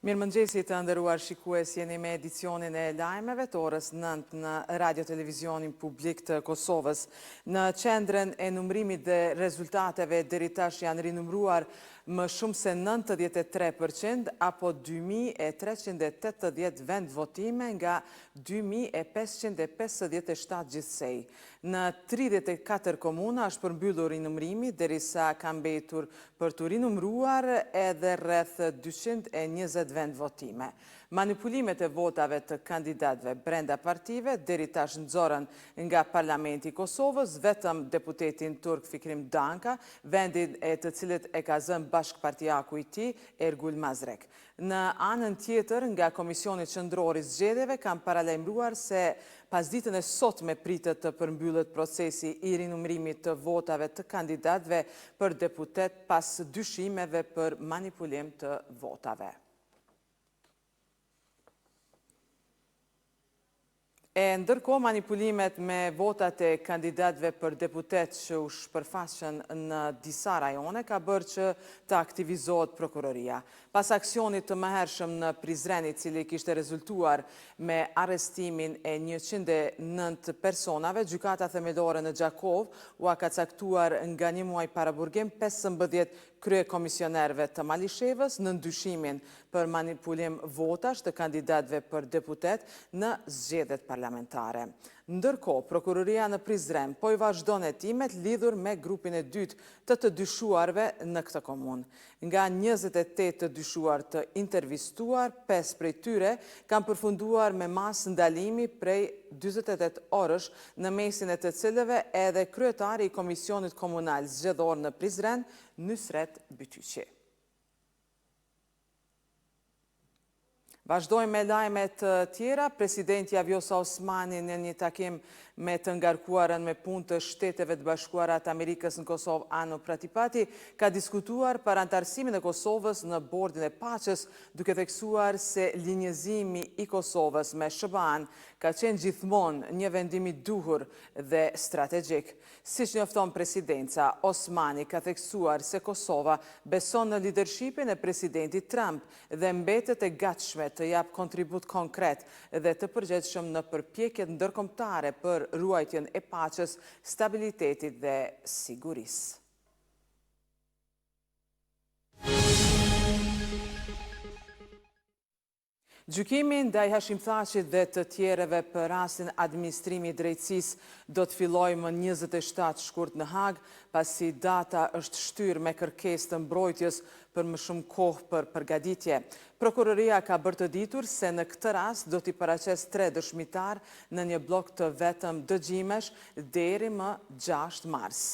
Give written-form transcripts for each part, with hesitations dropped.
Mirëmëngjesi të nderuar shikues, jeni me edicionin e lajmeve të orës 9 në Radio-Televizionin Publik të Kosovës. Në qendrën e numrimit dhe rezultateve deri tash janë rinumruar më shumë se 93% apo 2380 vend votime nga 2557 gjithsej. Në 34 komuna është përmbyllur rinumrimi derisa ka mbetur për të rinumruar edhe rreth 220 vend votime. Manipulimet e votave të kandidatëve brenda partive deri tash nxorën nga Parlamenti i Kosovës vetëm deputetin turk Fikrim Danka, vendin e të cilit e ka zënë bashkëpartiaku i tij Ergul Mazrek. Në anën tjetër, nga Komisioni Qendror i Zgjedhjeve kanë paralajmëruar se pas ditën e sotme pritet të përmbyllet procesi i rinumrimit të votave të kandidatëve për deputet pas dyshimeve për manipulim të votave. Ndërkohë, manipulimet me votat e kandidatëve për deputet që u shpërfaqën në disa rajone ka bërë që të aktivizohet prokuroria. Pas aksionit të mëhershëm në Prizren, i cili kishte rezultuar me arrestimin e 109 personave, gjykata themelore në Gjakov u ka caktuar nga një muaj para burgim 15 krye komisionerëve të Malishevës në ndyshimin për manipulim votash të kandidatëve për deputet në zgjedhjet parlamentare. Ndërkohë, prokuroria në Prizren po i vazhdon hetimet lidhur me grupin e dytë të dyshuarve në këtë komunë. Nga 28 të dyshuar të intervistuar, 5 prej tyre kanë përfunduar me mas ndalimi prej 48 orësh, në mesin e të cilëve edhe kryetari i Komisionit Komunal Zgjedhor në Prizren, Nusret Bytyqi. Vazhdojmë me lajmet tjera. Presidenti Vjosa Osmani në një takim me të ngarkuarën me punë të Shteteve të Bashkuara të Amerikës në Kosovë, Ano Pratipati, ka diskutuar për antarësimin e Kosovës në Bordin e Paqes, duke theksuar se linjëzimi i Kosovës me SBA-n ka qenë gjithmonë një vendim i duhur dhe strategjik. Siç njofton presidenca, Osmani ka theksuar se Kosova beson në lidershipin e presidentit Trump dhe mbetet e gatshme të jap kontribut konkret dhe të përgjegjshëm në përpjekjet ndërkombëtare për ruajtjen e paqes, stabilitetit dhe sigurisë. Gjykimi ndaj Hashim Thaqit dhe të tjerëve për rastin administrimi i drejtësisë do të fillojë më 27 shkurt në Hag, pasi data është shtyrë me kërkesë të mbrojtjes për më shumë kohë për përgatitje. Prokuroria ka bërë të ditur se në këtë rast do t'i paraqes 3 dëshmitar në një blok të vetëm dëgjimesh deri më 6 mars.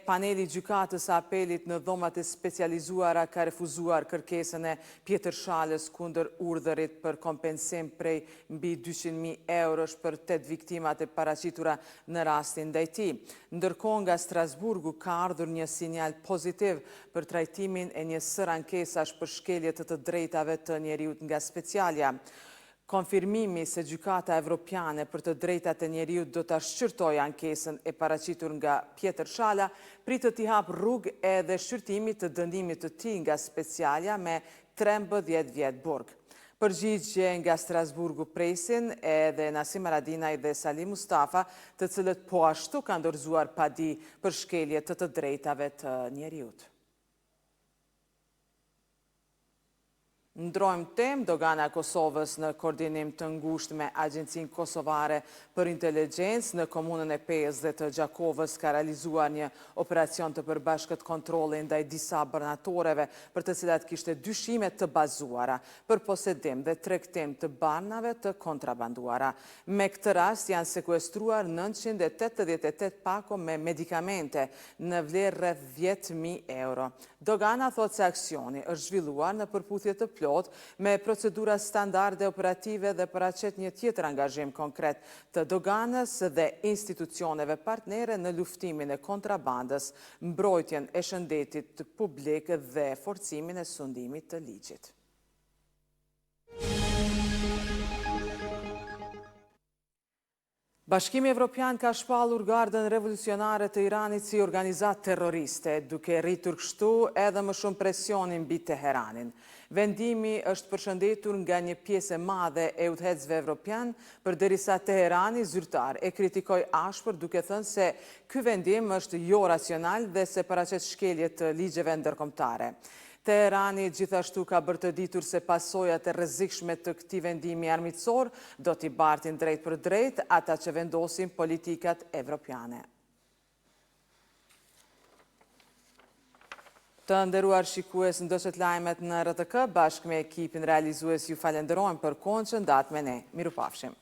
Paneli gjykatës së apelit në dhomat e specializuara ka refuzuar kërkesën e Pjetër Shalës kundër urdhërit për kompensim prej mbi 200.000 eurosh për 8 viktimat e paraqitura në rastin ndaj tij. Ndërkohë, nga Strasburgu ka ardhur një sinjal pozitiv për trajtimin e një sër ankesash për shkelje të drejtave të njeriut nga Specialja. Konfirmimi se Gjykata Evropiane për të drejtat e njeriut do ta shqyrtojë ankesën e paraqitur nga Pjetër Shala, pritet t'i hap rrugë edhe shqyrtimit të dënimit të tij nga Specialja me 13 vjet burg. Përgjigje nga Strasburgu presin edhe Nasim Haradinaj dhe Salim Mustafa, të cilët po ashtu kanë dorëzuar padi për shkelje të drejtave të njeriut. Ndrojmë temë, dogana e Kosovës në koordinim të ngushtë me Agjencinë Kosovare për Inteligjencë në komunën e Pezë dhe të Gjakovës ka realizuar një operacion të përbashkët kontrolli ndaj disa barnatoreve për të cilat kishte dyshime të bazuara për posedim dhe tregtim të barnave të kontrabanduara. Me këtë rast janë sekuestruar 988 pako me medikamente në vlerë rreth 10.000 euro. Dogana thot se aksioni është zhvilluar në përputhje të plot me procedura standarde operative dhe paraqet një tjetër angazhim konkret të doganës dhe institucioneve partnere në luftimin e kontrabandës, mbrojtjen e shëndetit publik dhe forcimin e sundimit të ligjit. Bashkimi Evropian ka shpallur Gardën Revolucionare të Iranit si organizatë terroriste, duke rritur kështu edhe më shumë presionin mbi Teheranin. Vendimi është përshëndetur nga një pjesë e madhe e udhëheqësve evropian, përderisa Teherani zyrtar e kritikoi ashpër duke thënë se ky vendim është jo racional dhe se paraqet shkelje të ligjeve ndërkombëtare. Teherani gjithashtu ka bërë të ditur se pasojat e rrezikshme të këtij vendimi armiqësor do t'i bartin drejt për drejt ata që vendosin politikat evropiane. Të nderuar shikues, ndoshët lajmet në RTK bashkë me ekipin realizues ju falenderojmë për kohën që ndat me ne. Mirupafshim.